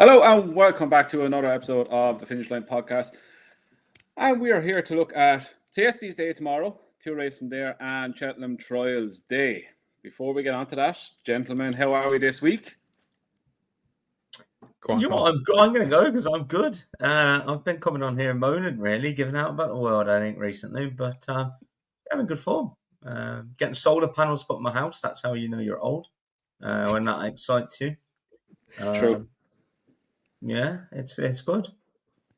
Hello and welcome back to another episode of the Finish Line Podcast. And we are here to look at TSD's Day tomorrow, 2 races from there, and Cheltenham Trials Day. Before we get on to that, gentlemen, how are we this week? I'm going to go because I'm good. I've been coming on here moaning, really, giving out about the world, I think, recently, but having good form. Getting solar panels put in my house, that's how you know you're old, when that excites you. True. Yeah, it's good.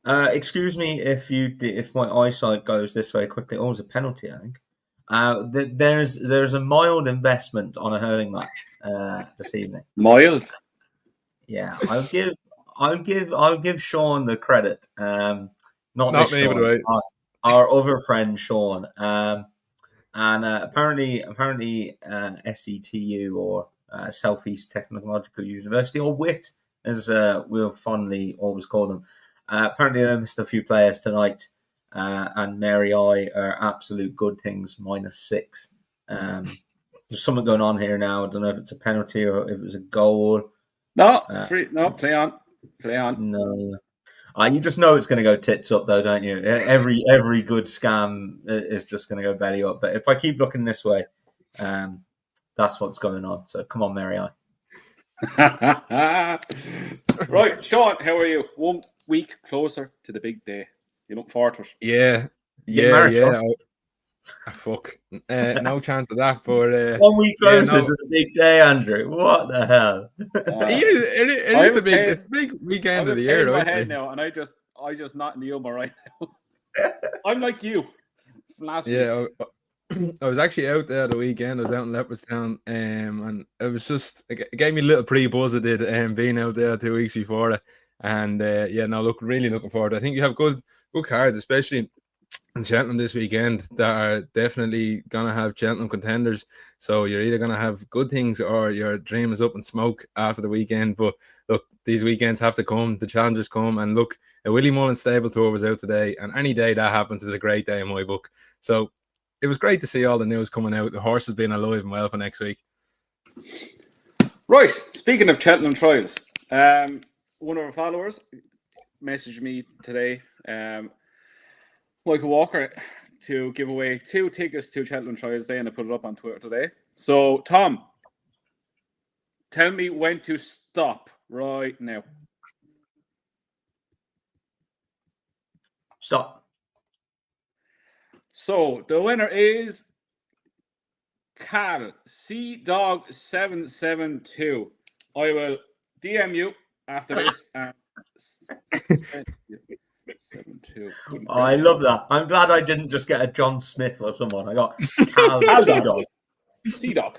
Excuse me if my eyesight goes this way quickly. Oh, it's a penalty, I think. There's a mild investment on a hurling match this evening. Mild? Yeah, I'll give Sean the credit. Not me, Sean, by the way. Our other friend Sean. And apparently SETU or Southeast Technological University, or WIT, as we'll fondly always call them. Apparently they missed a few players tonight, and Mary I are absolute good things, -6. There's something going on here now. I don't know if it's a penalty or if it was a goal. No, play on. No. You just know it's going to go tits up, though, don't you? Every good scam is just going to go belly up. But if I keep looking this way, that's what's going on. So come on, Mary I. Right, Sean, how are you? 1 week closer to the big day. You look forward to it? Yeah. Fuck. No chance of that, but 1 week closer to the big day, Andrew. What the hell? It is the big weekend of the year, in my I'd head say. now, and I just not in the humor right now. I'm like you from last week. Yeah, I was actually out there the weekend. I was out in Leopardstown, and it was just it gave me a little pre-buzz. It did, being out there 2 weeks before it, and really looking forward. I think you have good cards, especially in Cheltenham this weekend, that are definitely gonna have Cheltenham contenders. So you're either gonna have good things or your dream is up in smoke after the weekend. But look, these weekends have to come. The challenges come, and look, a Willie Mullen stable tour was out today, and any day that happens is a great day in my book. So it was great to see all the news coming out. The horses being alive and well for next week. Right. Speaking of Cheltenham Trials, one of our followers messaged me today, Michael Walker, to give away 2 tickets to Cheltenham Trials Day, and I put it up on Twitter today. So, Tom, tell me when to stop right now. Stop. So, the winner is Cal CDog772. I will DM you after this. 7-2. Oh, I love that. I'm glad I didn't just get a John Smith or someone. I got Cal CDog. CDog.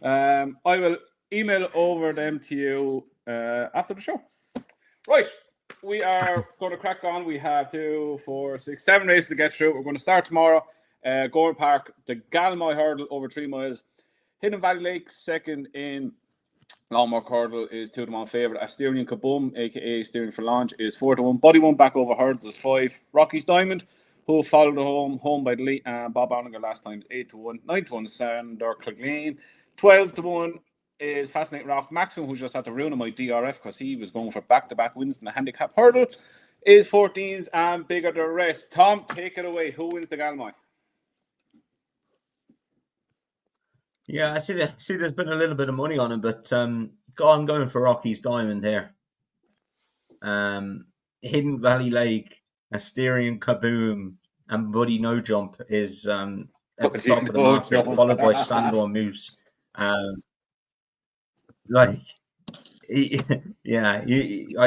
I will email over them to you after the show. Right. We are going to crack on. We have 2, 4, 6, 7 races to get through. We're going to start tomorrow. Gowran Park, the Galmoy Hurdle over 3 miles. Hidden Valley Lake, second in Longmore Hurdle, is 2-1 favourite. Asterian Kaboom, aka Asterian for Launch, is 4-1. Body One back over Hurdles is 5. Rocky's Diamond, who followed home by the lead, and Bob Allinger last time, is 8-1. 9-1 Sander Clegane. 12-1 is Fascinating Rock. Maxim, who just had to ruin my DRF because he was going for back-to-back wins in the handicap hurdle, is 14s and bigger the rest. Tom, take it away. Who wins the Galmoy? Yeah, I see there's been a little bit of money on him, but I'm going for Rocky's Diamond here. Hidden Valley Lake, Asterian Kaboom, and Buddy No Jump is at the top of the market, followed by Sandor Moose. I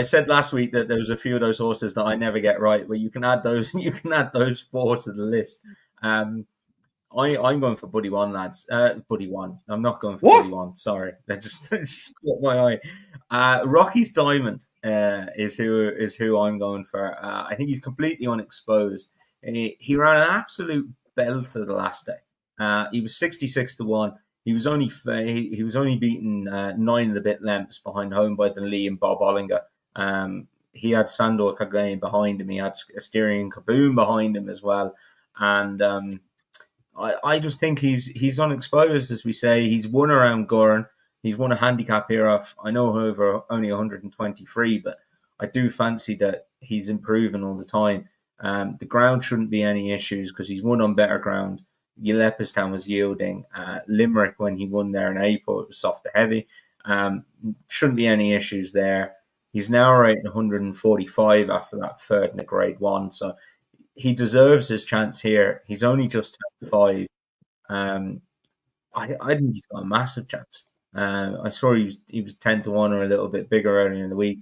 said last week that there was a few of those horses that I never get right, but you can add those 4 to the list. I'm going for Buddy One, lads. Buddy One. I'm not going for Buddy One. Sorry, that just caught my eye. Rocky's Diamond is who I'm going for. I think he's completely unexposed. He ran an absolute belter the last day. He was 66-1. He was only beaten 9 and a bit lengths behind Home by the Lee and Bob Ollinger. He had Sandor Clegane behind him. He had Asterian Kaboom behind him as well, and I just think he's unexposed, as we say. He's won around Gowran. He's won a handicap here off, I know, over only 123, but I do fancy that he's improving all the time. The ground shouldn't be any issues because he's won on better ground. Leopardstown was yielding. Limerick, when he won there in April, it was soft to heavy. Shouldn't be any issues there. He's now rated 145 after that third in the Grade 1, so he deserves his chance here. He's only just turned 5. I think he's got a massive chance. I saw he was 10-1 or a little bit bigger earlier in the week.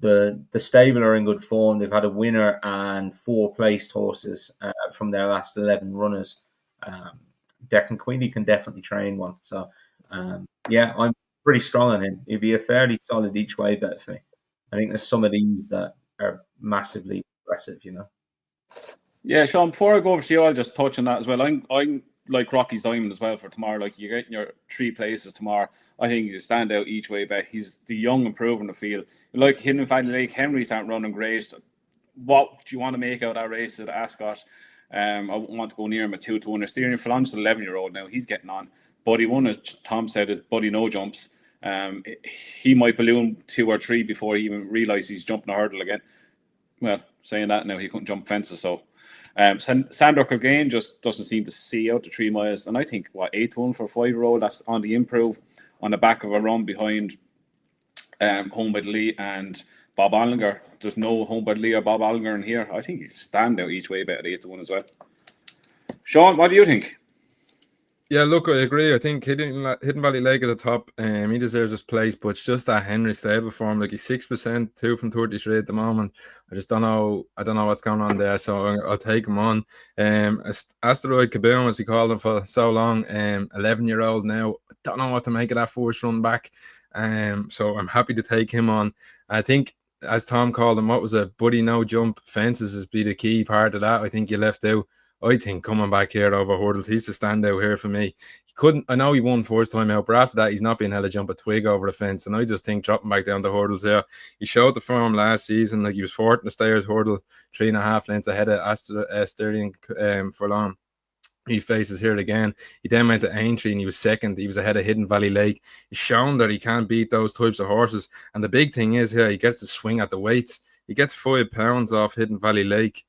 The stable are in good form. They've had a winner and 4 placed horses from their last 11 runners. Declan Queenie can definitely train one. So, yeah, I'm pretty strong on him. He'd be a fairly solid each way bet for me. I think there's some of these that are massively aggressive, you know. Yeah, Sean, before I go over to you, I'll just touch on that as well. I'm like Rocky's Diamond as well for tomorrow. Like, you're getting your 3 places tomorrow. I think he's a standout each way bet. He's the young improving the field. Like Hidden Valley Lake, Henry's aren't running great. What do you want to make out of that race at Ascot? I wouldn't want to go near him at 2-1. Steering Flange, 11-year-old now. He's getting on. Buddy 1, as Tom said, is Buddy No Jumps. He might balloon 2 or 3 before he even realises he's jumping a hurdle again. Well, saying that now, he couldn't jump fences, so Sandor Kilgane just doesn't seem to see out the 3 miles, and I think 8-1 for a 5-year-old. That's on the improve on the back of a run behind Home by the Lee and Bob Allinger. There's no Home by the Lee or Bob Allinger in here. I think he's a standout each way bet at 8-1 as well. Sean, what do you think? Yeah, look, I agree. I think Hidden Valley Lake at the top, he deserves his place, but it's just that Henry stable form. Like, he's 6%, 2 from 33 at the moment. I just don't know. I don't know what's going on there, so I'll take him on. Asteroid Kaboom, as he called him for so long, 11-year-old now. I don't know what to make of that first run back. So I'm happy to take him on. I think, as Tom called him, what was a Buddy No Jump fences is be the key part of that. I think you left out. I think coming back here over hurdles, he's the standout here for me. He couldn't. I know he won first time out, but after that, he's not been able to jump a twig over the fence. And I just think dropping back down the hurdles here, he showed the form last season. Like, he was 4th in the Stayers hurdle, 3.5 lengths ahead of Sterling Furlong. He faces here again. He then went to Aintree and he was 2nd. He was ahead of Hidden Valley Lake. He's shown that he can beat those types of horses. And the big thing is here, he gets to swing at the weights. He gets 5 pounds off Hidden Valley Lake.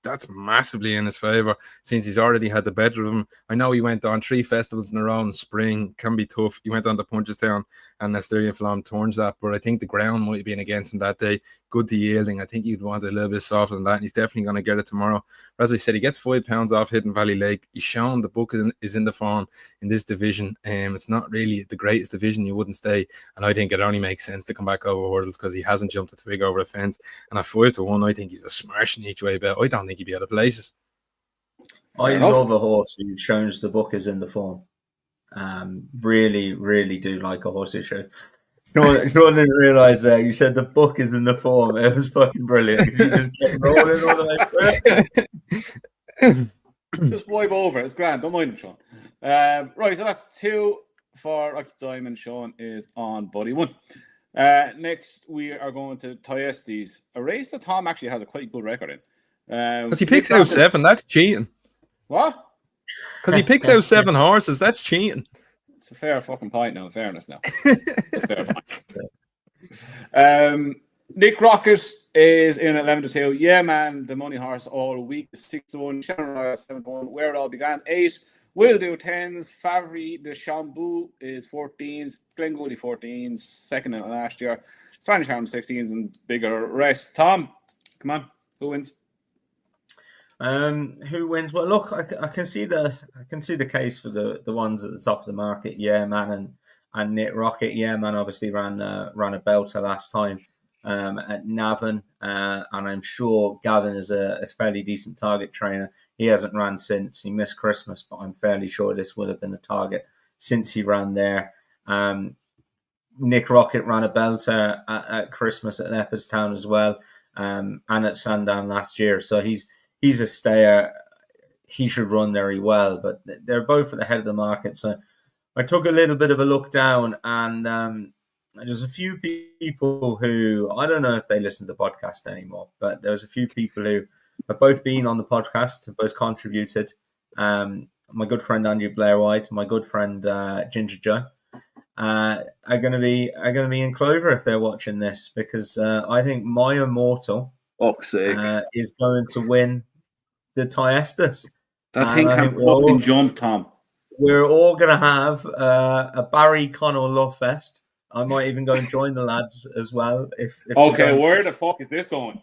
That's massively in his favour since he's already had the better of him. I know he went on 3 festivals in a row in spring. Can be tough. He went on to Punchestown and Asterion Flam turns that, but I think the ground might have been against him that day. Good to yielding. I think he'd want it a little bit softer than that, and he's definitely going to get it tomorrow. But as I said, he gets 5 pounds off Hidden Valley Lake. He's shown the book is in the form in this division. It's not really the greatest division. You wouldn't stay, and I think it only makes sense to come back over hurdles because he hasn't jumped a twig over a fence. And at 5-1, I think he's a smashing each way bet. I don't think he'd be out of places. I love a horse who shows the book is in the form. Really, really do like a horse who shows. Sean didn't realise you said the book is in the form. It was fucking brilliant. You just kept rolling all the way through. Just wipe over. It's grand. Don't mind him, Sean. Right, so that's 2 for Rocky Diamond. Sean is on Buddy 1. Next, we are going to Thyestes, a race that Tom actually has a quite good record in. Because he picks out 7, that's cheating. What? Because he picks out 7 horses, that's cheating. It's a fair fucking point now, in fairness now. It's a fair point. Nick Rocket is in at 11-2. Yeah, man, the money horse all week. 6-1, Shannon Royal 7-1. Where it all began, 8. Will do 10s. Favre de Chambou is 14s. Glengoley 14s. 2nd in last year. Spanish Harlem 16s and bigger rest. Tom, come on, who wins? Who wins? Well, look, I can see the case for the ones at the top of the market. Yeah, man, and Nick Rocket. Yeah, man, obviously ran a belter last time at Navan, and I'm sure Gavin is a fairly decent target trainer. He hasn't ran since he missed Christmas, but I'm fairly sure this would have been the target since he ran there. Nick Rocket ran a belter at Christmas at Leopardstown as well, and at Sandown last year. So he's a stayer. He should run very well, but they're both at the head of the market. So I took a little bit of a look down, and there's a few people who, I don't know if they listen to the podcast anymore, but there's a few people who have both been on the podcast, have both contributed. My good friend Andrew Blair White, my good friend Ginger Joe. are going to be in clover if they're watching this, because I think my immortal Fuck's sake. is going to win the Tiestas. That thing I can think fucking jump, Tom. we're all going to have a Barry Connell love fest. I might even go and join the lads as well. If Okay, where the fuck is this going?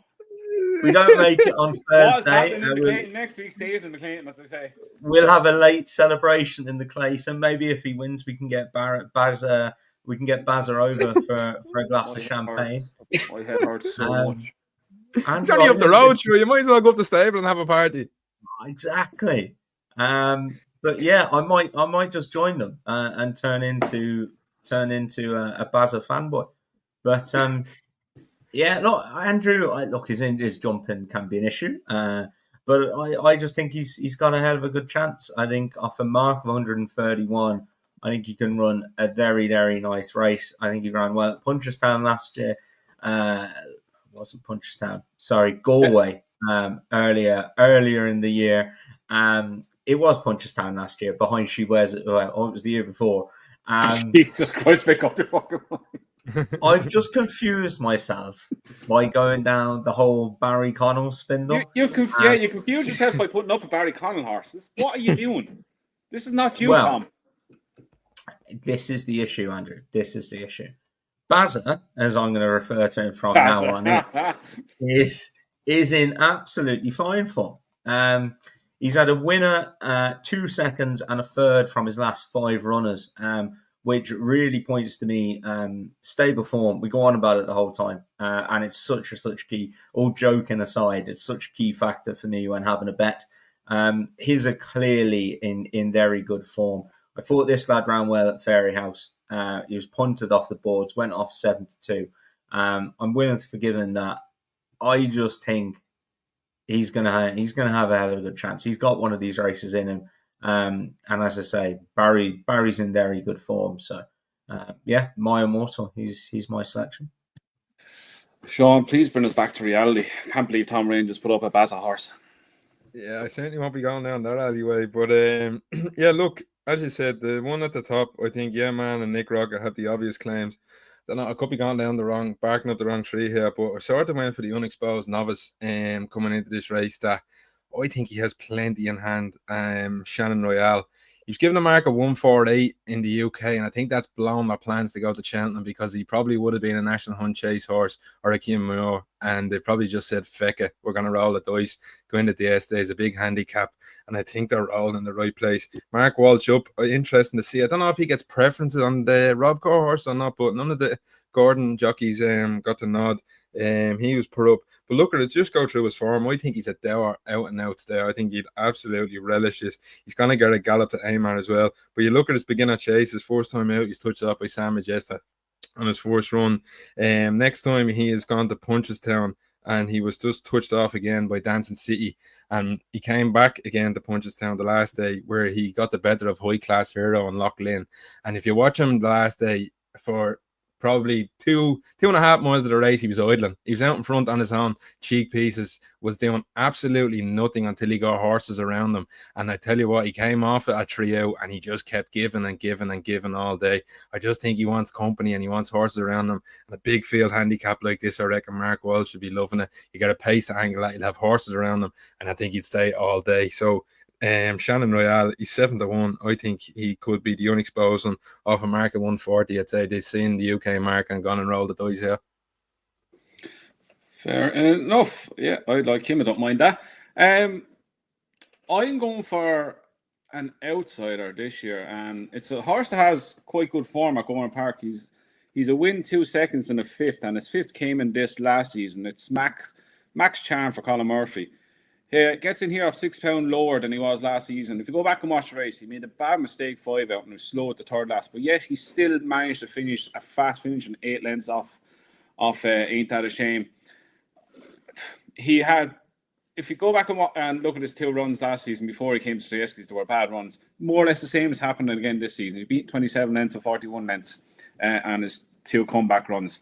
we don't make it on What's Thursday, happening in the Clayton next week stays in the Clayton, as I say. we'll have a late celebration in the Clayton. Maybe if he wins, we can get Bazza over for a glass of champagne. My head hurts so much. It's only up the road, sure. You might as well go up the stable and have a party. Exactly. But yeah, I might just join them and turn into a Bazza fanboy. But yeah, look, Andrew, his jumping can be an issue. But I just think he's got a hell of a good chance. I think off a mark of 131, I think he can run a very, very nice race. I think he ran well at Punchestown last year. Wasn't Punchestown, sorry, Galway. Earlier in the year. It was Punchestown last year behind She Wears It. Well, it was the year before. Jesus Christ, pick up your fucking mind. I've just confused myself by going down the whole Barry Connell spindle. You confuse yourself by putting up a Barry Connell horse. What are you doing? This is not you, Tom. This is the issue, Andrew. This is the issue. Bazza, as I'm going to refer to him from now on, is in absolutely fine form. He's had a winner, 2 seconds, and a third from his last 5 runners, which really points to me stable form. We go on about it the whole time, and it's such a key. All joking aside, it's such a key factor for me when having a bet. He's clearly in very good form. I thought this lad ran well at Fairy House. He was punted off the boards, went off 7-2. I'm willing to forgive him that. I just think he's gonna have a hell of a good chance. He's got one of these races in him, and as I say, Barry's in very good form. So, yeah, my immortal. He's my selection. Sean, please bring us back to reality. I can't believe Tom Rain just put up a Bazza horse. Yeah, I certainly won't be going down that alleyway. But yeah, look, as you said, the one at the top, I think, yeah, man, and Nick Rocket have the obvious claims. I could be going down barking up the wrong tree here, but I sort of went for the unexposed Novice coming into this race that I think he has plenty in hand. Shannon Royale. He was given a mark of 148 in the UK, and I think that's blown my plans to go to Cheltenham because he probably would have been a National Hunt Chase horse or a Kim Moore, and they probably just said, feck it, we're going to roll the dice, go into the S Days, a big handicap, and I think they're rolling in the right place. Mark Walsh up, interesting to see. I don't know if he gets preferences on the Rob Core horse or not, but none of the Gordon jockeys got the nod. He was put up. But look at it, just go through his form. I think he's a dour out and outs there. I think he'd absolutely relish this. He's going to get a gallop to aim at as well. But you look at his beginner chase, his first time out, he's touched up by Sam Majesta on his first run. Next time he has gone to Punchestown and he was just touched off again by Dancing City, and he came back again to Punchestown the last day where he got the better of High Class Hero and Loch Lynn. And if you watch him the last day, for probably 2.5 miles of the race, he was idling. He was out in front on his own cheek pieces, was doing absolutely nothing until he got horses around him. And I tell you what, he came off a trio and he just kept giving and giving and giving all day. I just think he wants company and he wants horses around him. And a big field handicap like this, I reckon Mark Walsh should be loving it. You got a pace to angle that, you'll have horses around him, and I think he'd stay all day. So Shannon Royale, he's 7-1. I think he could be the unexposed one off a mark of 140. I'd say they've seen the UK mark and gone and rolled the dice here. Fair enough. Yeah, I like him. I don't mind that. I'm going for an outsider this year, and it's a horse that has quite good form at Gowran Park. He's a win, 2 seconds, and a fifth, and his fifth came in this last season. It's Max Charm for Colin Murphy. He gets in here off £6 lower than he was last season. If you go back and watch the race, he made a bad mistake 5 out and was slow at the third last. But yet he still managed to finish a fast finish and 8 lengths off Ain't That a Shame. He had, if you go back and look at his 2 runs last season before he came to the Estes, they were bad runs. More or less the same is happening again this season. He beat 27 lengths and 41 lengths and his 2 comeback runs.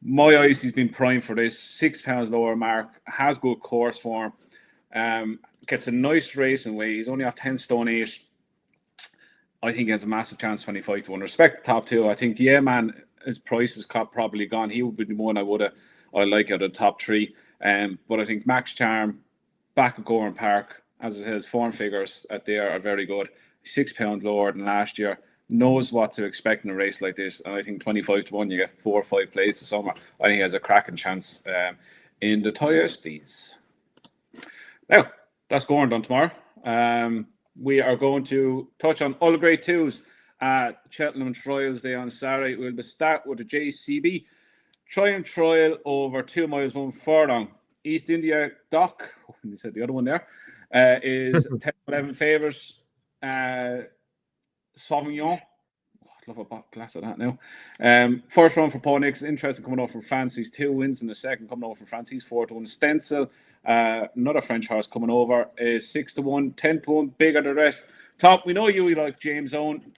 My eyes, he's been primed for this. £6 lower mark, has good course form. Gets a nice racing weight. He's only off 10 stone 8. I think he has a massive chance, 25 to 1. Respect the top two. I think, yeah, man, his price is probably gone. He would be the one I like out of the top three. But I think Max Charm, back at Gowran Park, as I said, his form figures at there are very good. £6 lower than last year. Knows what to expect in a race like this. And I think 25 to 1, you get 4 or 5 plays this summer. I think he has a cracking chance in the Toyosties. Now, that's Gowran done tomorrow. We are going to touch on all the grade twos at Cheltenham Trials Day on Saturday. We'll start with the JCB Triumph Trial over 2 miles, 1 furlong. East India Dock, you said the other one there, is 10-11 favourites. Sauvignon, I'd love a glass of that now. First run for Paul Nix, interesting coming over from France. He's 2 wins in the second coming over from France. He's 4 to 1. Stencil, another French horse coming over, is 6 to 1, 10 to 1, bigger than the rest. Tom, we know you like James Owen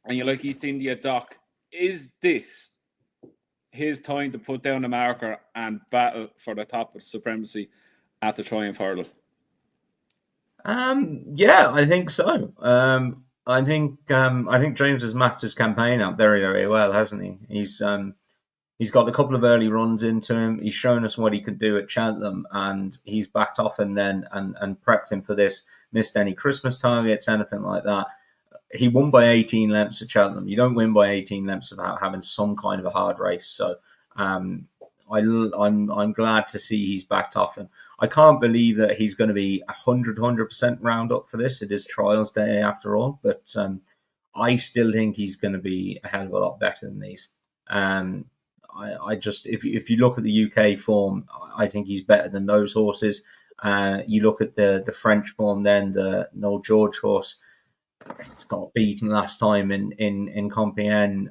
and you like East India Dock. Is this his time to put down the marker and battle for the top of supremacy at the Triumph Hurdle? Yeah, I think so. I think James has mapped his campaign up very, very well, hasn't he? He's got a couple of early runs into him. He's shown us what he could do at Cheltenham, and he's backed off him then and prepped him for this. Missed any Christmas targets, anything like that. He won by 18 lengths at Cheltenham. You don't win by 18 lengths without having some kind of a hard race. So I'm glad to see he's backed off him. I can't believe that he's going to be 100% round up for this. It is trials day after all, but I still think he's going to be a hell of a lot better than these. I just, if you look at the UK form, I think he's better than those horses. You look at the French form, then the Noel George horse, it's got beaten last time in Compiègne.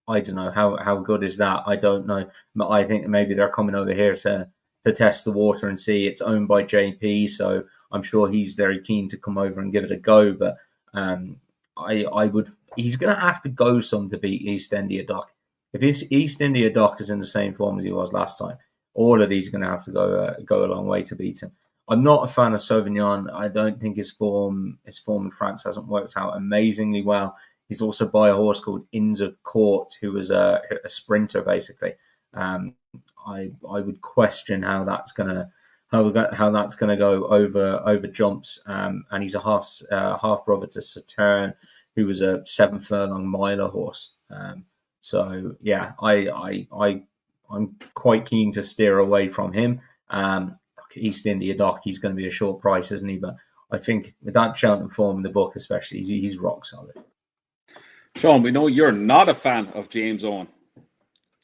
I don't know how good is that. I don't know. But I think maybe they're coming over here to test the water and see. It's owned by JP, so I'm sure he's very keen to come over and give it a go. But he's going to have to go some to beat East India Dock. If his East India Dock is in the same form as he was last time, all of these are going to have to go a long way to beat him. I'm not a fan of Sauvignon. I don't think his form in France hasn't worked out amazingly well. He's also by a horse called Inns of Court, who was a sprinter, basically. I would question how that's gonna go over jumps. And he's a half brother to Saturn, who was a 7 furlong miler horse. So yeah, I'm quite keen to steer away from him. East India Dock, he's going to be a short price, isn't he? But I think with that Cheltenham form in the book, especially, he's rock solid. Sean, we know you're not a fan of James Owen.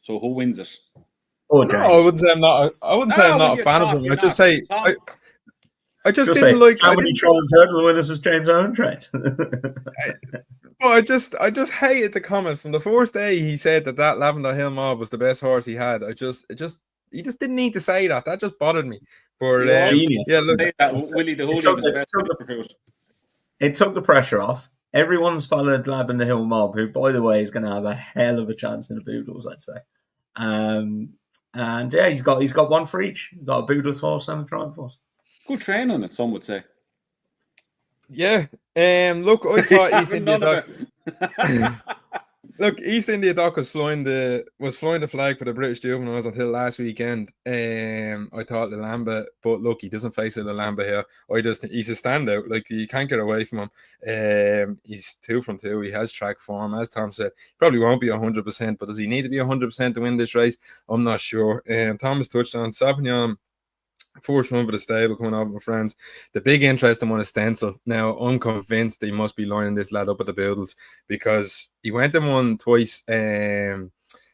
So who wins it? Oh, no, I wouldn't say I'm not. I wouldn't say I'm not a fan of him. I just say I just didn't like. How many Triumph Hurdle winners has James Owen trained? Well, I just hated the comment from the first day. He said that Lavender Hill Mob was the best horse he had. He just didn't need to say that. That just bothered me. For genius. Yeah, look, Willie the Holy was the best. It took the pressure off. Everyone's followed Lavender Hill Mob, who, by the way, is going to have a hell of a chance in the Boodles, I'd say. And yeah, he's got one for each. He's got a Boodles horse and a Triumph horse. Good training, it some would say. Yeah. Look, I thought East India Dock. Look, East India Dock was flying the flag for the British juveniles until last weekend. I thought Lalamba, but look, he doesn't face a Lalamba here. He's a standout. Like, you can't get away from him. He's 2 from 2. He has track form, as Tom said. He probably won't be 100%, but does he need to be 100% to win this race? I'm not sure. Thomas touched on Sauvignon. First one for the stable coming up, my friends. The big interest in one is Stencil. Now, I'm convinced he must be lining this lad up at the Boodles, because he went and won twice. And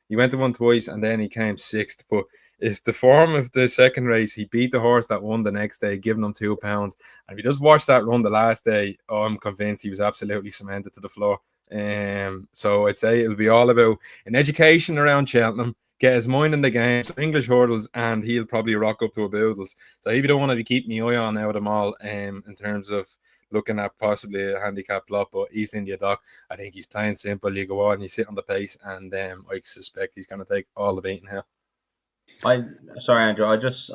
then he came 6th. But it's the form of the second race. He beat the horse that won the next day, giving him £2. And if you just watch that run the last day, I'm convinced he was absolutely cemented to the floor. So I'd say it'll be all about an education around Cheltenham. Get his mind in the game, some English hurdles, and he'll probably rock up to a Boodles. So he don't want to be keeping my eye on out of them all in terms of looking at possibly a handicap lot. But East India Dock, I think he's playing simple. You go on, you sit on the pace, and I suspect he's going to take all the beating here. Sorry, Andrew. I've just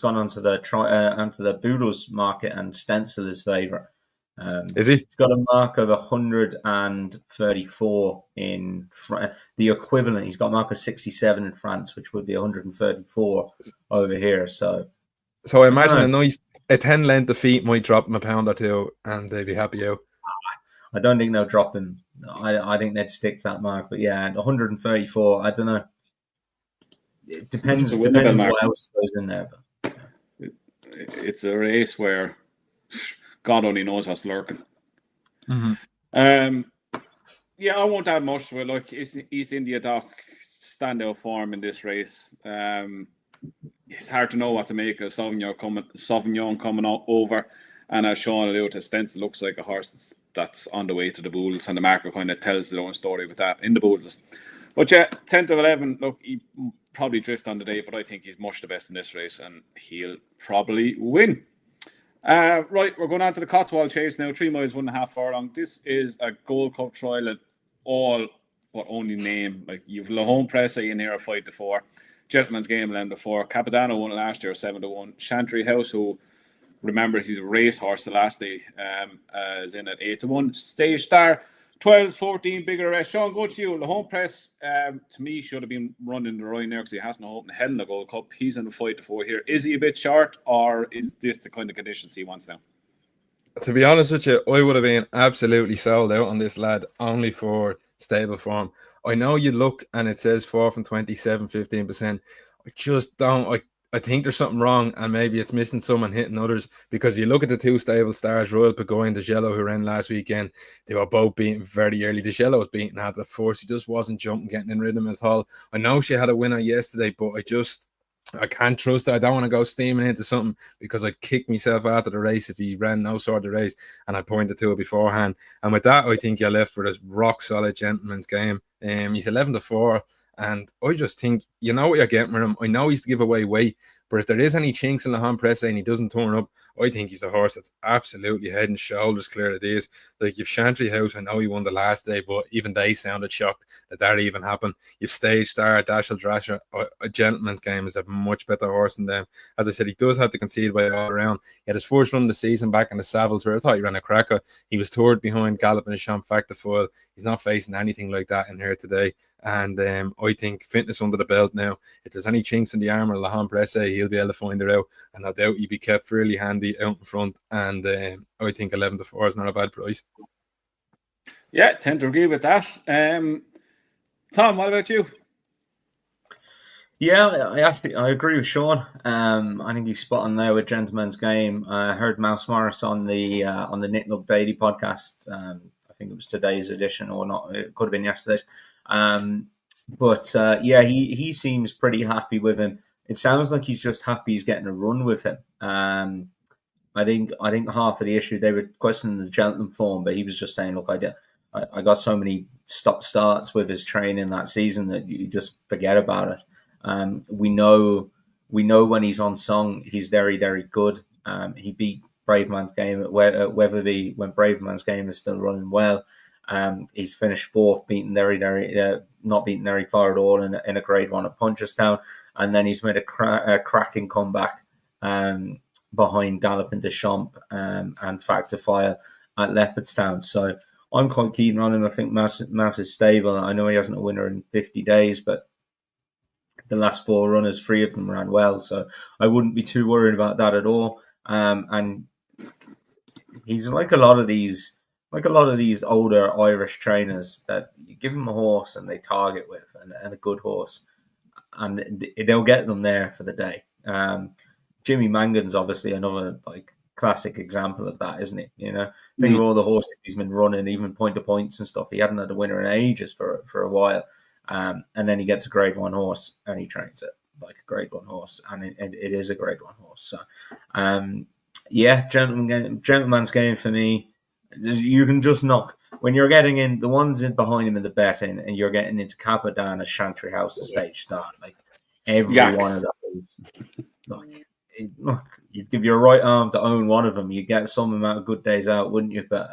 gone onto the Boodles market, and Stencil is favourite. Is he? He's got a mark of 134 in the equivalent. He's got a mark of 67 in France, which would be 134 over here. So I imagine a 10 length defeat might drop him a pound or two, and they'd be happy out. I don't think they'll drop him. I think they'd stick to that mark. But yeah, 134. I don't know. It depends what else goes in there. But it's a race where God only knows what's lurking. Mm-hmm. Yeah, I won't add much to it. Like East India Dock standout form in this race. It's hard to know what to make of Sauvignon coming over, and as Sean alluded to, Stenson looks like a horse that's on the way to the Bulls, and the marker kind of tells their own story with that in the Bulls. But yeah, 10th of 11. Look, he probably drift on the day, but I think he's much the best in this race, and he'll probably win. Right, we're going on to the Cotswold Chase now. 3 miles, 1.5 furlong. This is a Gold Cup trial at all but only name. Like, you've La Home Presse in here, 5-4. Gentleman's Game 11-4. Capadano won last year, 7-1. Chantry House, who remember he's a racehorse the last day, is in at 8-1. Stage Star, 12-14. Bigger rest. Sean, go to you. La Home Presse, to me, should have been running the right now because he hasn't opened hell in the Gold Cup. He's in the 5-4 here. Is he a bit short, or is this the kind of conditions he wants now? To be honest with you, I would have been absolutely sold out on this lad only for stable form. I know you look and it says 4 from 27, 15%. I just don't. I think there's something wrong, and maybe it's missing some and hitting others, because you look at the 2 stable stars, Royal Pagoy and DeGello, who ran last weekend. They were both beaten very early. DeGello was beaten out of the force. He just wasn't jumping, getting in rhythm at all. I know she had a winner yesterday, but I can't trust her. I don't want to go steaming into something, because I'd kick myself out of the race if he ran no sort of race, and I pointed to it beforehand. And with that, I think you're left with a rock solid Gentleman's Game. He's 11-4, and I just think you know what you're getting with him. I know he's to give away weight, but if there is any chinks in La Home Presse and he doesn't turn up, I think he's a horse that's absolutely head and shoulders clear of these. Like, you've Chantry House, I know he won the last day, but even they sounded shocked that even happened. You've Stage Star, Dashel Drasher. A Gentleman's Game is a much better horse than them. As I said, he does have to concede by all around. He had his first run of the season back in the Savills, where I thought he ran a cracker. He was third behind Gallop and Champ Factor Foil. He's not facing anything like that in here today. And I think fitness under the belt now. If there's any chinks in the armour of La Home Presse, he'll be able to find her out. And no doubt he'll be kept fairly handy out in front. And I think 11-4 is not a bad price. Yeah, tend to agree with that. Tom, what about you? Yeah, I agree with Sean. I think he's spot on there with Gentleman's Game. I heard Mouse Morris on the Nick Nook Daily podcast. I think it was today's edition, or not. It could have been yesterday's. But he seems pretty happy with him. It sounds like he's just happy he's getting a run with him. I think half of the issue, they were questioning the Cheltenham form, but he was just saying, look, I got so many stop starts with his training that season that you just forget about it. We know when he's on song, he's very, very good. He beat Braveman's Game at Wetherby when Braveman's Game is still running well. He's finished fourth, not beaten very far at all in a Grade 1 at Punchestown, and then he's made a cracking comeback behind Gallop and Deschamps and Factor File at Leopardstown. So I'm quite keen on him. I think Mouse is stable. I know he hasn't a winner in 50 days, but the last 4 runners, 3 of them ran well, so I wouldn't be too worried about that at all. And he's like a lot of these older Irish trainers that you give them a horse and they target with, and a good horse, and they'll get them there for the day. Jimmy Mangan's obviously another classic example of that, isn't he? Think of all the horses he's been running, even point to points and stuff. He hadn't had a winner in ages for a while, and then he gets a Grade 1 horse and he trains it like a Grade 1 horse, and it is a Grade 1 horse. So, Gentleman's Game for me. You can just knock when you're getting in the ones in behind him in the betting, and you're getting into Capadana, Chantry House, and Stage Star. Like every one of those. Look, you'd give your right arm to own one of them. You'd get some amount of good days out, wouldn't you? But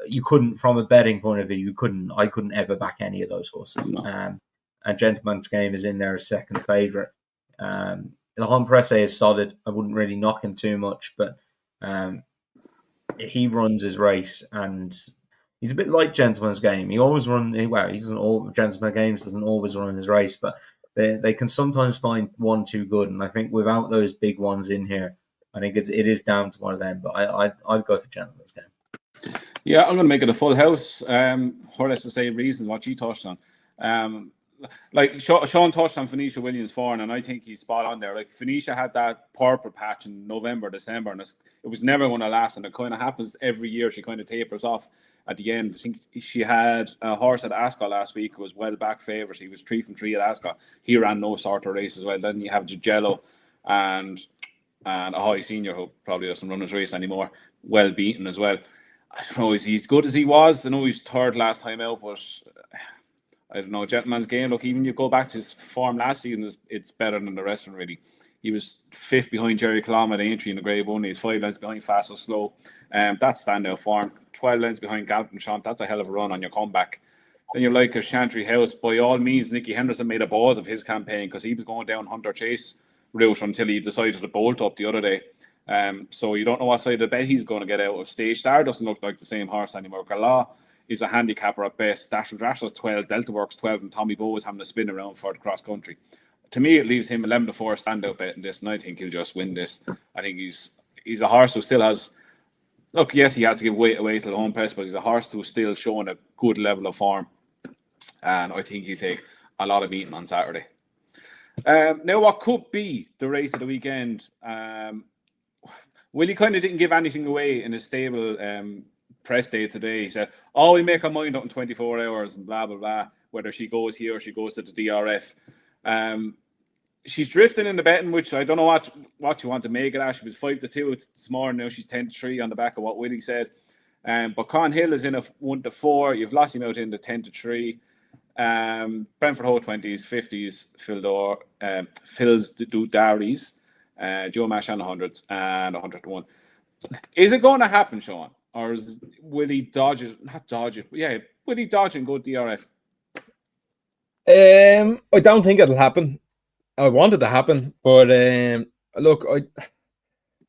you couldn't, from a betting point of view, I couldn't ever back any of those horses. No. And Gentleman's Game is in there as second favourite. La Home Presse is solid. I wouldn't really knock him too much, but he runs his race, and he's a bit like Gentleman's Game. He always he doesn't all Gentleman's Games doesn't always run his race, but they can sometimes find one too good. And I think without those big ones in here, I think it is down to one of them. But I'd go for Gentleman's Game. Yeah, I'm going to make it a full house. For less the same reason what you touched on. Like Sean touched on Phoenicia Williams Foreign, and I think he's spot on there. Like Phoenicia had that purple patch in November, December, and it was never going to last. And it kind of happens every year. She kind of tapers off at the end. I think she had a horse at Ascot last week who was well back favourite. He was 3 from 3 at Ascot. He ran no sort of race as well. Then you have Gigello and a high senior who probably doesn't run his race anymore. Well beaten as well. I don't know, is he as good as he was? I know he's third last time out, but I don't know, Gentleman's Game. Look, even you go back to his form last season, it's better than the rest of them, really. He was 5th behind Jerry Colom at entry in the Grade 1. He's 5 lengths behind Fast or Slow. That's standout form. 12 lengths behind Galton Shant. That's a hell of a run on your comeback. Then you're like a Chantry House. By all means, Nicky Henderson made a buzz of his campaign because he was going down Hunter Chase route until he decided to bolt up the other day. So you don't know what side of the bet he's going to get out of. Stage Star doesn't look like the same horse anymore. Gala is a handicapper at best. Dashel Drashel's 12, Delta Works 12, and Tommy Bow is having a spin around for the cross country. To me, it leaves him 11-4 standout bet in this, and I think he'll just win this. I think he's a horse who still has. Look, yes, he has to give weight away to the home press, but he's a horse who's still showing a good level of form, and I think he'll take a lot of beating on Saturday. Now, what could be the race of the weekend? Willie kind of didn't give anything away in his stable press day today. He said, we make our mind up in 24 hours and blah, blah, blah, whether she goes here or she goes to the DRF. She's drifting in the betting, which I don't know what you want to make of that. She was 5-2 this morning. Now she's 10-3 on the back of what Willie said. But Con Hill is in a 1-4. You've lost him out in the 10-3. Brentford Ho 20s, 50s, Phil's Dowries, Joe Mash on the 100s, and 100-1. Is it going to happen, Sean? Or will he dodge it? Not dodge it, but yeah, will he dodge and go DRF? I don't think it'll happen. I want it to happen, but look,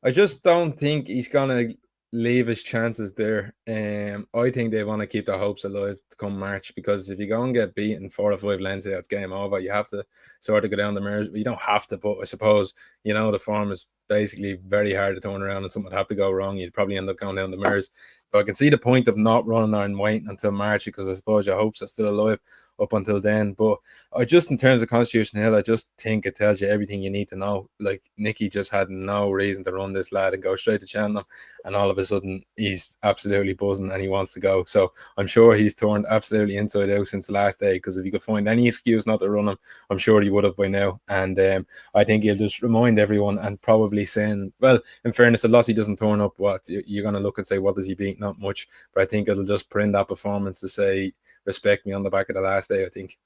I just don't think he's gonna leave his chances there. I think they want to keep their hopes alive to come March, because if you go and get beaten 4 or 5 lengths, it's game over. You have to sort of go down the mirrors. You don't have to, but I suppose the form is basically very hard to turn around, and something would have to go wrong. You'd probably end up going down the mirrors. So I can see the point of not running there and waiting until March, because I suppose your hopes are still alive up until then. But I just, in terms of Constitution Hill, I just think it tells you everything you need to know. Like, Nicky just had no reason to run this lad and go straight to Cheltenham, and all of a sudden he's absolutely buzzing and he wants to go. So I'm sure he's turned absolutely inside out since the last day, because if he could find any excuse not to run him, I'm sure he would have by now. And I think he'll just remind everyone, and probably saying, well, in fairness, unless he doesn't turn up, what you're going to look and say, what does he beat? Not much. But I think it'll just print that performance to say, respect me on the back of the last day, I think.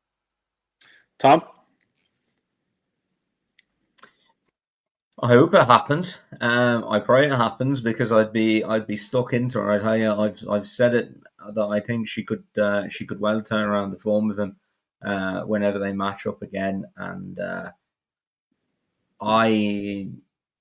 Tom? I hope it happens. I pray it happens, because I'd be stuck into her. I tell you, I've said it that I think she could well turn around the form of him whenever they match up again. And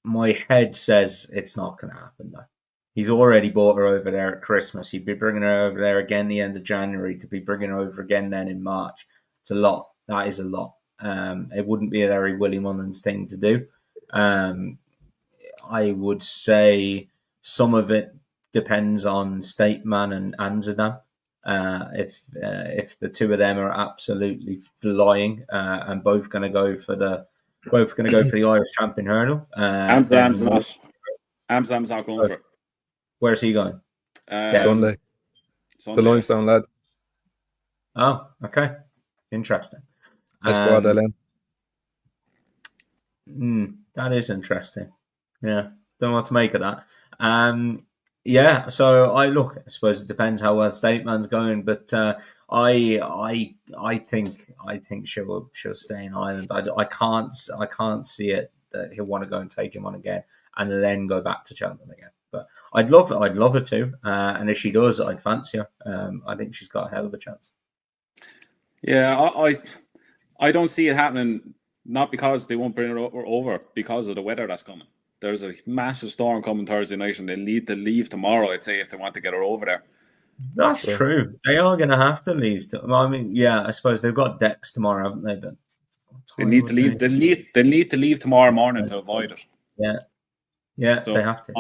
my head says it's not going to happen though. He's already bought her over there at Christmas. He'd be bringing her over there again the end of January, to be bringing her over again then in March. It's a lot. That is a lot. It wouldn't be a very Willie Mullins thing to do. I would say some of it depends on Stateman and Amsterdam. If the two of them are absolutely flying and both going to go for the Irish Champion Hurdle. Amsterdam's not going for it. Where's he going? Sunday. The Limestone lad. Oh, okay. Interesting. That is interesting. Yeah. Don't know what to make of that. Yeah, so I suppose it depends how well Stateman's going, but I think she'll stay in Ireland. I can't see it that he'll want to go and take him on again and then go back to Cheltenham again. But I'd love her to, and if she does, I'd fancy her. I think she's got a hell of a chance. Yeah, I don't see it happening. Not because they won't bring her over, because of the weather that's coming. there's a massive storm coming Thursday night, and they need to leave tomorrow, I'd say, if they want to get her over there. That's true. They are going to have to leave. I mean, yeah, I suppose they've got decks tomorrow, haven't they? But they need to leave. They need to leave tomorrow morning to avoid it. Yeah, so, they have to.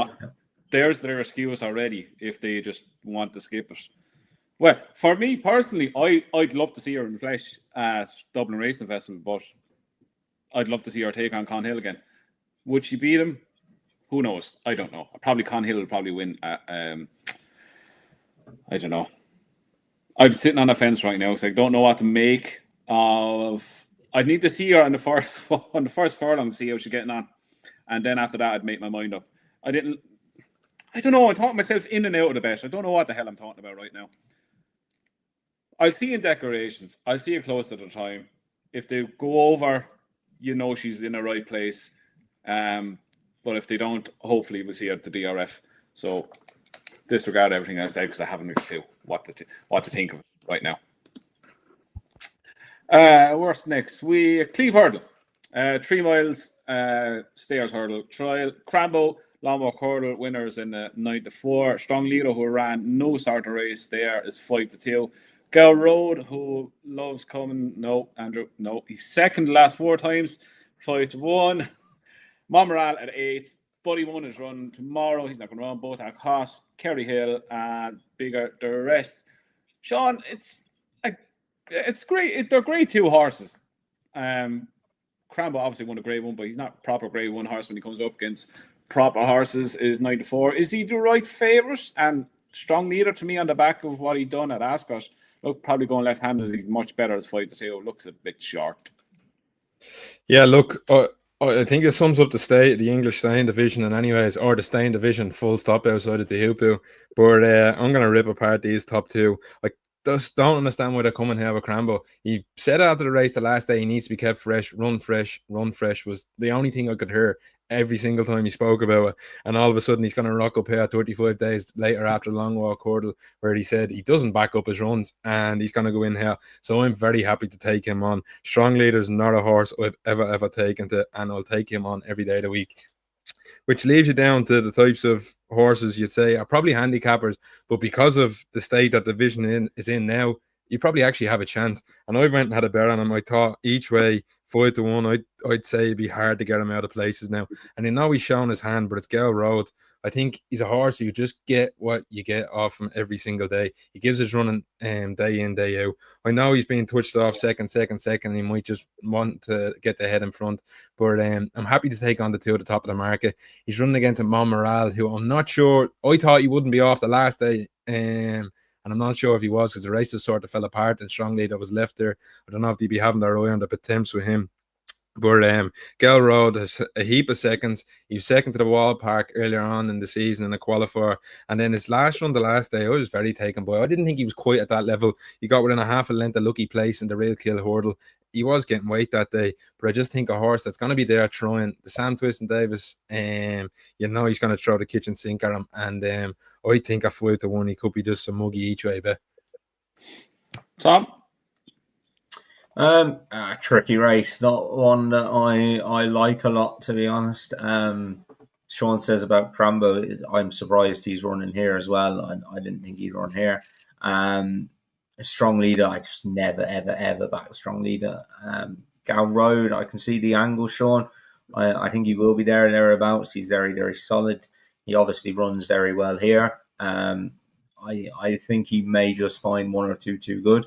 There's their excuse already if they just want to skip it. Well, for me personally, I'd love to see her in flesh at Dublin Racing Festival, but I'd love to see her take on Con Hill again. Would she beat him? Who knows? I don't know. Probably Con Hill will probably win. I don't know. I'm sitting on the fence right now because I don't know what to make of. I'd need to see her on the first furlong to see how she's getting on, and then after that, I'd make my mind up. I don't know. I'm talking myself in and out of the bet. I don't know what the hell I'm talking about right now. I'll see in declarations. I'll see it close to the time. If they go over, she's in the right place. But if they don't, hopefully we'll see her at the DRF. So disregard everything I said because I haven't a clue what to think of it right now. What's next? Cleeve Hurdle, 3 miles stairs hurdle trial. Crambo Longwalk Hurdle winners in the 9-4. Strong Leader, who ran no starter race there, is 5-2. Gow Road, who loves coming. No, Andrew. No, he's second the last 4 times. 5-1. Monmoral at 8. Buddy 1 is run tomorrow. He's not going to run. Both at cost. Kerry Hill and Bigger the rest. Sean, it's great. They're grade 2 horses. Crambo obviously won a grade 1, but he's not proper grade 1 horse when he comes up against proper horses. Is 9-4. Is he the right favourite? And Strong Leader to me on the back of what he done at Ascot. Look, probably going left-handed. He's much better as 5-2. Looks a bit short. Yeah, look, I think it sums up the English staying division in anyways, or the staying division full stop outside of the Hoopoo. But I'm going to rip apart these top 2. I just don't understand why they're coming here with Crambo. He said after the race the last day he needs to be kept fresh. Run fresh was the only thing I could hear every single time he spoke about it. And all of a sudden he's going to rock up here 35 days later after the Long Walk Hurdle where he said he doesn't back up his runs and he's going to go in here. So I'm very happy to take him on. Strong Leader's not a horse I've ever taken to, and I'll take him on every day of the week. Which leaves you down to the types of horses you'd say are probably handicappers, but because of the state that the division is in now, you probably actually have a chance. And I went and had a bet on him. I thought each way 5-1, I'd say it'd be hard to get him out of places now. And I know he's shown his hand, but it's Gow Road. I think he's a horse you just get what you get off him every single day. He gives his running day in, day out. I know he's being touched off second. And he might just want to get the head in front. But I'm happy to take on the 2 at the top of the market. He's running against a Monmoral, who I'm not sure. I thought he wouldn't be off the last day. And I'm not sure if he was because the race just sort of fell apart and Strong Leader was left there. I don't know if they'd be having their eye on the attempts with him. But Gow Road has a heap of seconds. He was second to the Wall Park earlier on in the season in a qualifier. And then his last run the last day, I was very taken by. I didn't think he was quite at that level. He got within a half a length of Lucky Place in the Real Kill Hurdle. He was getting weight that day. But I just think a horse that's going to be there trying. The Sam Twist and Davis, he's going to throw the kitchen sink at him. And I think at 5-1, he could be just some muggy each way, but Tom? A tricky race, not one that I like a lot, to be honest. Sean says about Crambo, I'm surprised he's running here as well. I didn't think he'd run here. A Strong Leader, I just never, ever back a Strong Leader. Gow Road, I can see the angle, Sean. I think he will be thereabouts. He's very, very solid. He obviously runs very well here. I think he may just find 1 or 2 too good.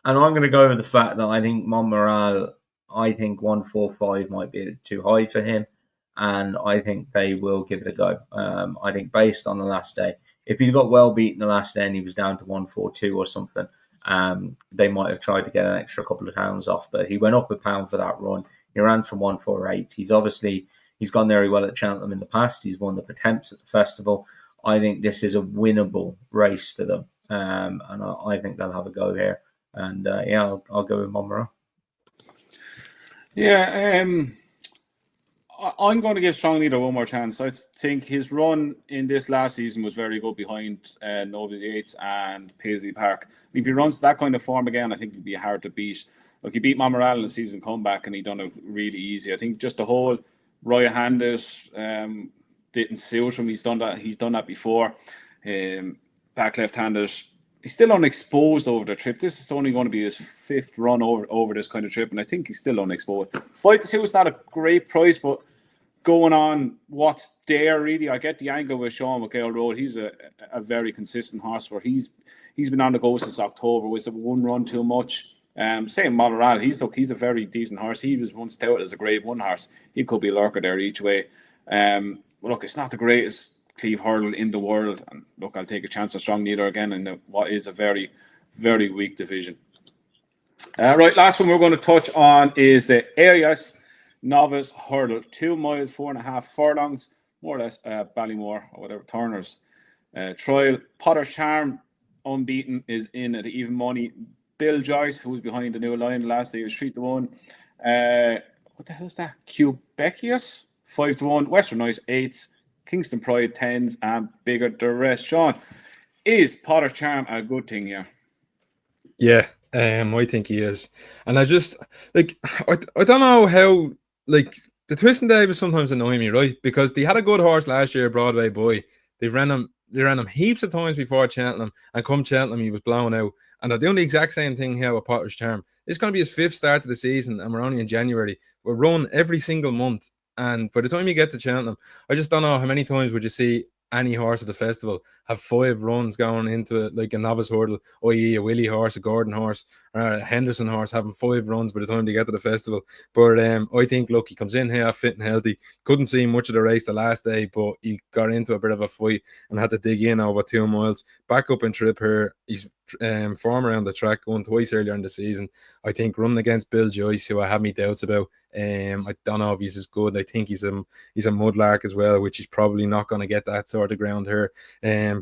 And I'm going to go with the fact that I think Monmoral, I think 145 might be too high for him. And I think they will give it a go. I think based on the last day, if he got well beaten the last day and he was down to 142 or something, they might have tried to get an extra couple of pounds off. But he went up a pound for that run. He ran from 148. He's gone very well at Cheltenham in the past. He's won the Pretemps at the festival. I think this is a winnable race for them. And I think they'll have a go here. And I'll go with Monmoral. Yeah, I'm going to give Strong Leader one more chance. I think his run in this last season was very good behind Novice Yates and Paisley Park. If he runs that kind of form again, I think it'd be hard to beat. Look, he beat Monmoral in the season comeback and he done it really easy. I think just the whole right-handed, didn't suit him. He's done that before. Back left-handed. He's still unexposed over the trip. This is only going to be his 5th run over this kind of trip, and I think he's still unexposed. 5-2 is not a great price, but going on what's there, really, I get the angle with Sean McGill Road. He's a very consistent horse where he's been on the go since October. Was it one run too much? Same Montreal. He's a very decent horse. He was once touted as a Grade 1 horse. He could be a lurker there each way. Look, it's not the greatest Cleeve Hurdle in the world, and look, I'll take a chance on Strong Neither again in what is a very, very weak division. Right, last one we're going to touch on is the AIS Novice Hurdle, 2 miles 4.5 furlongs, more or less Ballymore or whatever Turner's trial. Potter's Charm, unbeaten, is in at even money. Bill Joyce, who was behind the new line last day, was 3-1. What the hell is that? Quebecius, 5-1. Western Nice 8s. Kingston Pride 10s, and bigger the rest. Sean, is Potter's Charm a good thing here? Yeah, I think he is. And I just, like, I don't know how, like, the Twist and Davis sometimes annoy me, right? Because they had a good horse last year, Broadway Boy. They ran him heaps of times before Cheltenham, and come Cheltenham, he was blown out. And they're doing the exact same thing here with Potter's Charm. It's going to be his 5th start of the season, and we're only in January. We're run every single month. And by the time you get to Cheltenham, I just don't know how many times would you see any horse at the festival have 5 runs going into it, like a novice hurdle, i.e. a Willie horse, a Gordon horse, or a Henderson horse having 5 runs by the time they get to the festival. But I think, look, he comes in here fit and healthy. Couldn't see much of the race the last day, but he got into a bit of a fight and had to dig in over 2 miles. Back up in trip here. He's form around the track, won twice earlier in the season. I think running against Bill Joyce, who I have me doubts about. I don't know if he's as good. I think he's a mudlark as well, which he's probably not going to get that sort of ground here.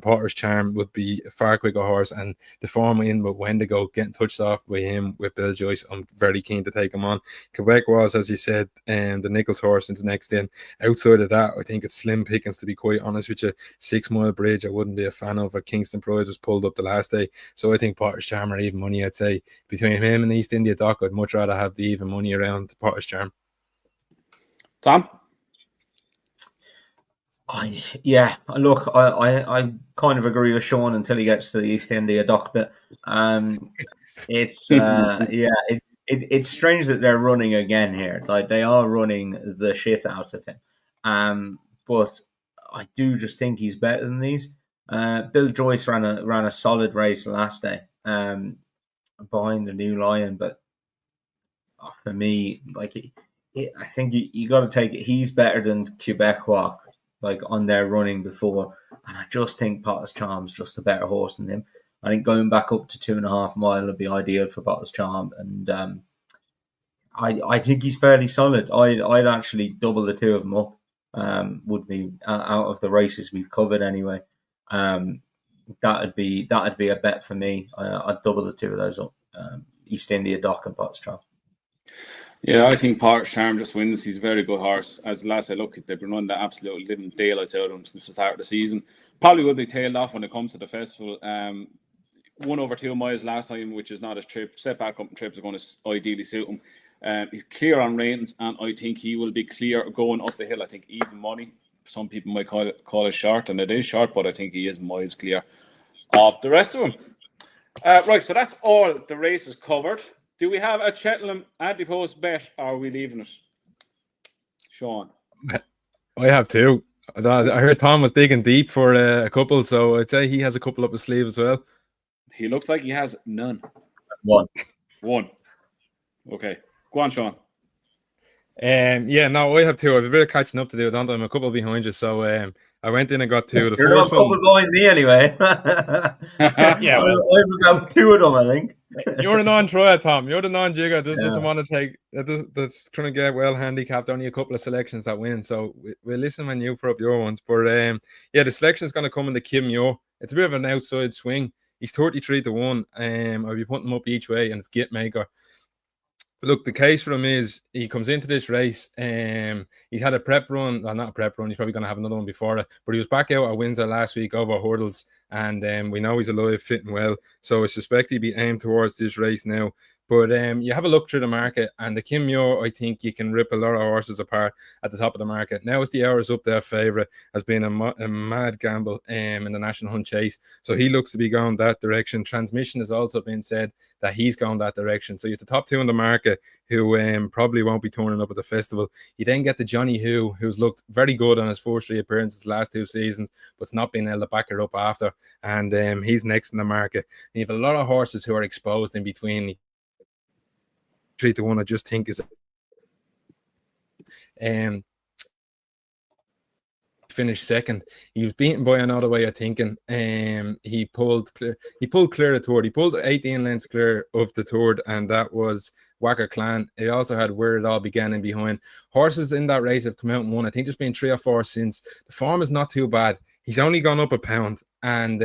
Potter's Charm would be a far quicker horse, and the form in with Wendigo getting touched off by him with Bill Joyce, I'm very keen to take him on. Quebec was, as you said, the Nichols horse is next in. Outside of that, I think it's slim pickings, to be quite honest with you. 6 Mile Bridge, I wouldn't be a fan of. A Kingston Pride was pulled up the last day. So I think Potter's Charm are even money. I'd say between him and the East India Dock, I'd much rather have the even money around Potter's Charm. Tom? Look, I kind of agree with Sean until he gets to the East India Dock bit. It's it's strange that they're running again here. Like, they are running the shit out of him. But I do just think he's better than these. Bill Joyce ran a solid race last day behind the new lion, but for me, like, I think you got to take it. He's better than Quebecois, like, on their running before, and I just think Potter's Charm's just a better horse than him. I think going back up to 2.5 mile would be ideal for Potter's Charm, and I think he's fairly solid. I'd actually double the 2 of them up. Would be out of the races we've covered anyway. That'd be a bet for me. I'd double the 2 of those up. East India Dock and Potter's Charm. Yeah, I think Potter's Charm just wins. He's a very good horse. As last I look, they've been running the absolute living daylights out of him since the start of the season. Probably will be tailed off when it comes to the festival. 1 over 2 miles last time, which is not his trip. Step back up and trips are going to ideally suit him. He's clear on ratings, and I think he will be clear going up the hill. I think even money. Some people might call it short, and it is short, but I think he is miles clear of the rest of them. Right, so that's all the races covered. Do we have a Cheltenham ante-post bet, or are we leaving it? Sean? I have 2. I heard Tom was digging deep for a couple, so I'd say he has a couple up his sleeve as well. He looks like he has none. 1. Okay. Go on, Sean. I have 2. I have a bit of catching up to do, don't I? I'm a couple behind you, so I went in and got 2. The You're first not a couple behind me anyway. Yeah, I've got 2 of them, I think. You're the non-trier, Tom. You're the non-jigger. Doesn't want to take that's trying to get well handicapped. Only a couple of selections that win. So we'll listen when you put up your ones. But the selection is going to come in the Kim Yo. It's a bit of an outside swing. He's 33-1. I'll be putting him up each way, and it's gate maker. Look, the case for him is he comes into this race. He's had a prep run, well, not a prep run. He's probably going to have another one before it. But he was back out at Windsor last week over hurdles, and we know he's alive, fit and well. So I suspect he'd be aimed towards this race now. But you have a look through the market, and the Kim Muir, I think you can rip a lot of horses apart at the top of the market. Now, as the hours up there, favourite has been a mad gamble in the National Hunt Chase. So he looks to be going that direction. Transmission has also been said that he's going that direction. So you have the top two in the market who probably won't be turning up at the festival. You then get the Johnny who's looked very good on his first 3 appearances last 2 seasons, but's not been able to back her up after. And he's next in the market. And you have a lot of horses who are exposed in between. 3-1, I just think is finished second. He was beaten by another way of thinking. He pulled clear the third. He pulled 18 lengths clear of the third, and that was Wacker Clan. It also had Where It All Began in behind. Horses in that race have come out and won. I think there's been 3 or 4 since. The form is not too bad. He's only gone up a pound, and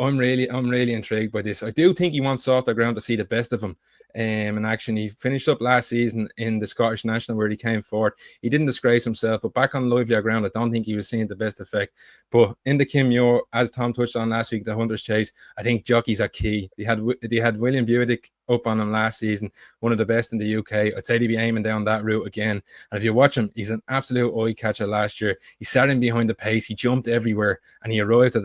I'm really intrigued by this. I do think he wants softer ground to see the best of him in action. He finished up last season in the Scottish National where he came forward. He didn't disgrace himself, but back on livelier ground, I don't think he was seeing the best effect. But in the Kim Muir, as Tom touched on last week, the Hunter's Chase, I think jockeys are key. They had William Buick up on him last season, one of the best in the UK. I'd say they'd be aiming down that route again. And if you watch him, he's an absolute eye catcher last year. He sat in behind the pace, he jumped everywhere, and he arrived at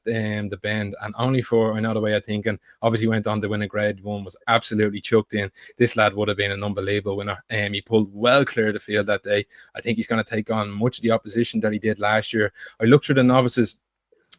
the bend. And only for another way of thinking, obviously went on to win a Grade 1, was absolutely chucked in. This lad would have been an unbelievable winner. He pulled well clear of the field that day. I think he's going to take on much of the opposition that he did last year. I looked through the novices.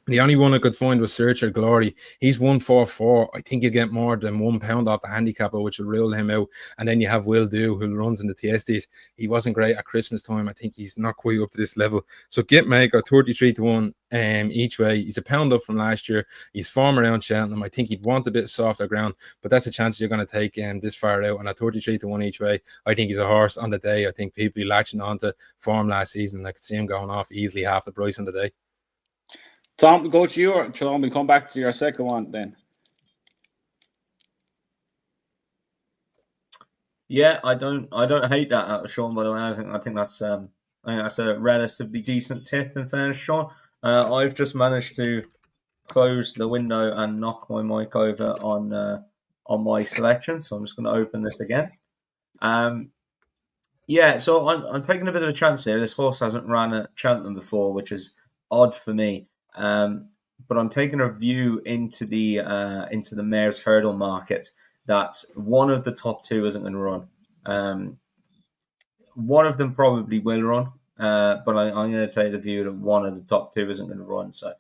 The only one I could find was Searcher Glory. He's 144. I think he'll get more than £1 off the handicapper, which will rule him out. And then you have Will Do, who runs in the Tiestes. He wasn't great at Christmas time. I think he's not quite up to this level. So Gitmaker, 33-1 each way. He's a pound up from last year. He's form around Cheltenham. I think he'd want a bit softer ground, but that's a chance you're going to take this far out. And at 33-1 each way, I think he's a horse on the day. I think people be latching on to form last season. I could see him going off easily half the price on the day. Tom, we'll go to you, or Sean, we'll come back to your second one then. Yeah, I don't hate that out of Sean, by the way. I think that's a relatively decent tip, in fairness, Sean. I've just managed to close the window and knock my mic over on my selection, so I'm just going to open this again. Yeah, so I'm taking a bit of a chance here. This horse hasn't ran at Cheltenham before, which is odd for me. But I'm taking a view into the Mares Hurdle market that one of the top 2 isn't going to run. One of them probably will run, but I'm going to take the view that one of the top 2 isn't going to run. So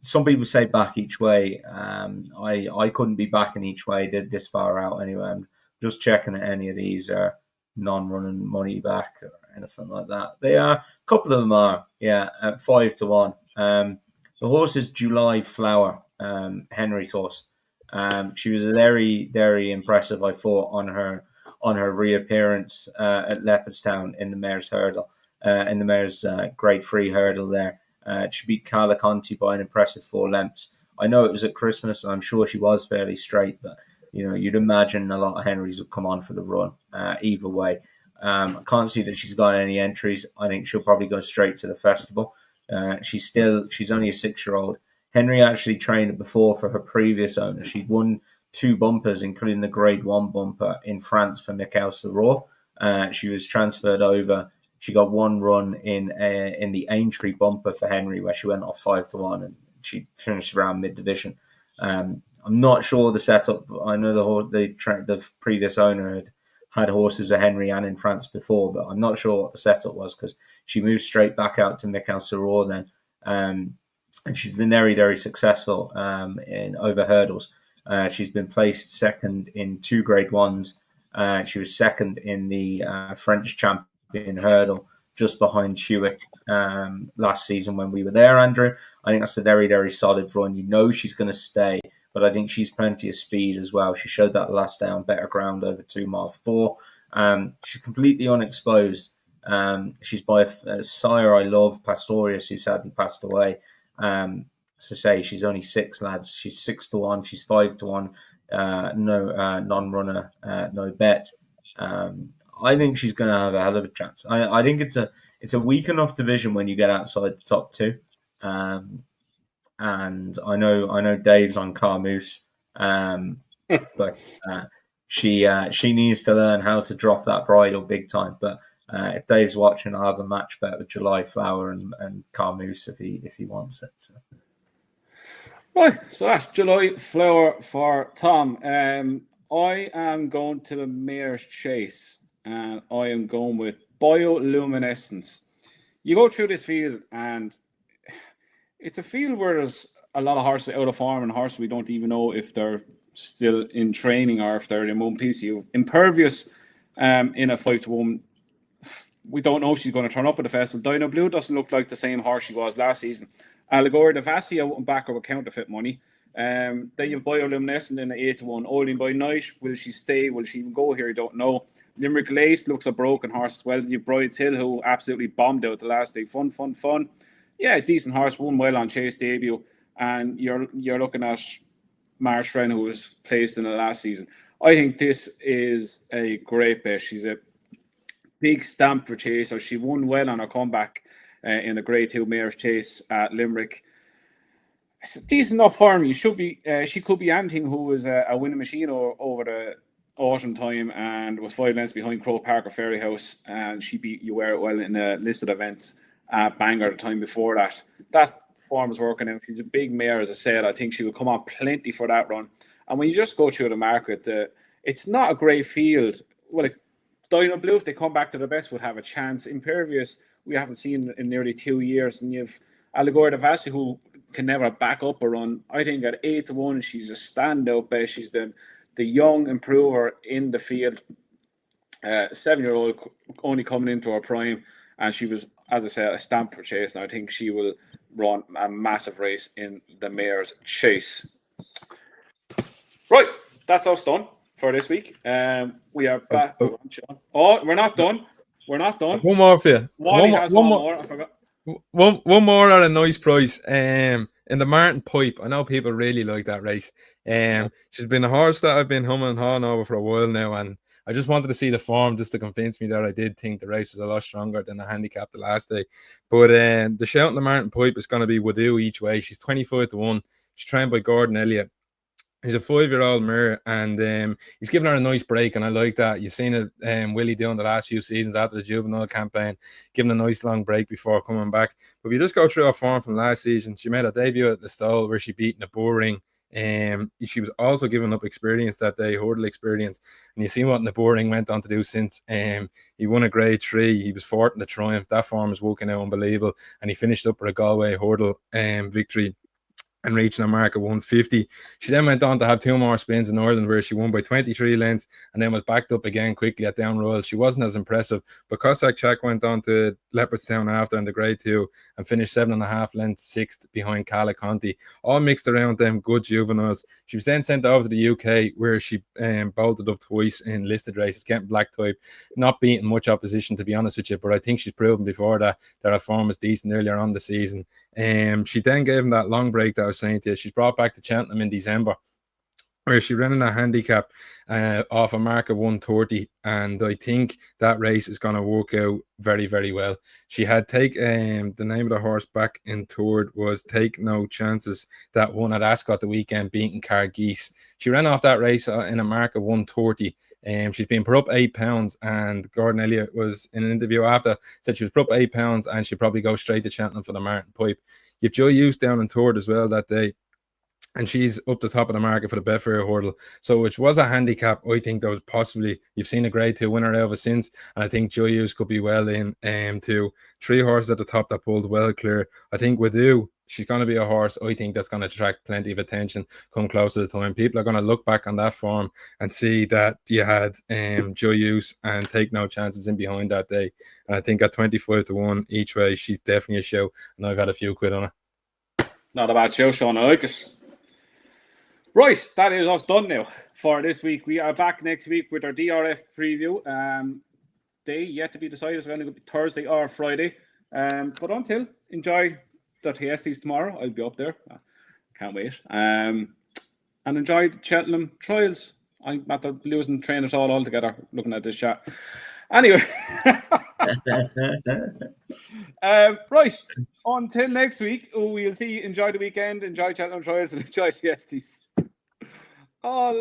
some people say back each way. I couldn't be backing each way this far out anyway. I'm just checking that any of these are non-running money back or anything like that. They are. A couple of them are, yeah, at 5-1. The horse is July Flower, Henry's horse. She was very, very impressive, I thought, on her reappearance at Leopardstown in the Mares Hurdle, in the Mares Grade 3 Hurdle there. She beat Calaconte by an impressive 4 lengths. I know it was at Christmas, and I'm sure she was fairly straight, but you'd imagine a lot of Henrys would come on for the run either way. I can't see that she's got any entries. I think she'll probably go straight to the festival. She's only a 6-year-old. Henry actually trained before for her previous owner. She'd won 2 bumpers, including the Grade 1 bumper in France for Michael Serrault. She was transferred over. She got 1 run in the Aintree bumper for Henry, where she went off 5-1, and she finished around mid-division. I'm not sure the setup. I know the previous owner had horses with Henry and in France before, but I'm not sure what the setup was, because she moved straight back out to Michael Serrault then. And she's been very, very successful in over hurdles. She's been placed second in 2 Grade 1s. She was second in the French champion hurdle, just behind Hewitt last season when we were there, Andrew. I think that's a very, very solid run. She's going to stay, but I think she's plenty of speed as well. She showed that last day on better ground over 2 mile 4. She's completely unexposed. She's by a sire I love, Pastorius, who sadly passed away. To say she's only 6, lads. She's 6-1. She's 5-1. No non-runner, no bet. I think she's going to have a hell of a chance. I think it's a weak enough division when you get outside the top 2. And I know Dave's on Carmoose. But she needs to learn how to drop that bridle big time. But if Dave's watching, I'll have a match bet with July Flower and Carmoose if he wants it. So. Right, so that's July Flower for Tom. I am going to the Mayor's Chase, and I am going with Bioluminescence. You go through this field, and it's a field where there's a lot of horses out of form and horses we don't even know if they're still in training or if they're in one piece. Impervious in a 5-to-1. We don't know if she's going to turn up at the festival. Dino Blue doesn't look like the same horse she was last season. Allegoria de Vassi out and back with counterfeit money. Then you've Bioluminescent in the 8-to-1. Oiling by Night. Will she stay? Will she even go here? I don't know. Limerick Lace looks a broken horse as well. You've Bride's Hill, who absolutely bombed out the last day. Fun. Yeah, decent horse. Won well on Chase debut. And you're looking at Marsh Wren, who was placed in the last season. I think this is a great bet. She's a big stamp for Chase. So she won well on her comeback in the Grade 2 Mayor's Chase at Limerick. It's a decent enough form. You should be. She could be anything who was a winning machine over the autumn time and was 5 lengths behind Crow Park or Fairy House, and she beat You Wear It Well in a listed event at Bangor the time before that. That form is working out. She's a big mare, as I said. I think she will come on plenty for that run. And when you just go through the market, it's not a great field. Well, Dino Blue, if they come back to the best, would have a chance. Impervious, we haven't seen in nearly 2 years. And you've Allegoria de Vassi, who can never back up a run. I think at 8-to-1, she's a standout bet. She's the young improver in the field. 7-year-old only coming into her prime. And she was, as I said, a stamp for Chase. And I think she will run a massive race in the Mayor's Chase. Right, that's us done for this week. We are back. Oh, we're not done. We're not done. One more for you. One more. I forgot. One more at a nice price. In the Martin Pipe. I know people really like that race. She's been a horse that I've been humming and hawing over for a while now, and I just wanted to see the form just to convince me that I did think the race was a lot stronger than the handicap the last day. But the shout in the Martin Pipe is going to be Wadu each way. She's 25-1. She's trained by Gordon Elliott. He's a 5-year-old mare, and he's given her a nice break, and I like that. You've seen it, Willie doing the last few seasons after the juvenile campaign, giving a nice long break before coming back. But if you just go through her form from last season, she made a debut at the Stole where she beat Nabooring. She was also giving up experience that day, hurdle experience, and you see what Nabooring went on to do since. He won a Grade 3. He was 4th in the Triumph. That form is working out unbelievable, and he finished up with a Galway hurdle victory and reaching a mark of 150. She then went on to have 2 more spins in Northern where she won by 23 lengths and then was backed up again quickly at Down Royal. She wasn't as impressive, but Cossack Chuck went on to Leopardstown after in the Grade 2 and finished 7.5 lengths 6th behind Cala Conti, all mixed around them good juveniles. She was then sent over to the UK where she bolted up twice in listed races, getting black type, not beating much opposition to be honest with you, but I think she's proven before that her form was decent earlier on the season. She then gave him that long break that I was saying to you. She's brought back to Cheltenham in December where she ran in a handicap off a mark of 130, and I think that race is going to work out very, very well. She had the name of the horse back in third was Take No Chances, that won at Ascot the weekend, beating Cargeese. She ran off that race in a mark of 130. She's been put up £8, and Gordon Elliott was in an interview after said she was put up £8 and she'd probably go straight to Cheltenham for the Martin Pipe. You've Joy Hughes down in third as well that day, and she's up the top of the market for the Betfair hurdle. So which was a handicap. I think that was possibly, you've seen a Grade 2 winner ever since, and I think Joy Hughes could be well in to 3 horses at the top that pulled well clear. I think Wadu, she's going to be a horse, I think, that's going to attract plenty of attention come close to the time. People are going to look back on that form and see that you had Joy Hughes and Take No Chances in behind that day. And I think at 25-1 each way, she's definitely a show, and I've had a few quid on her. Not a bad show, Sean. I like it. Right, that is us done now for this week. We are back next week with our DRF preview. Day yet to be decided. It's going to be Thursday or Friday. But until, enjoy the TSTs tomorrow. I'll be up there. Can't wait. And enjoy the Cheltenham trials. I'm after losing trainers all together looking at this chat. Anyway. Right. Until next week, we'll see you. Enjoy the weekend. Enjoy Cheltenham trials and enjoy TSTs. Oh,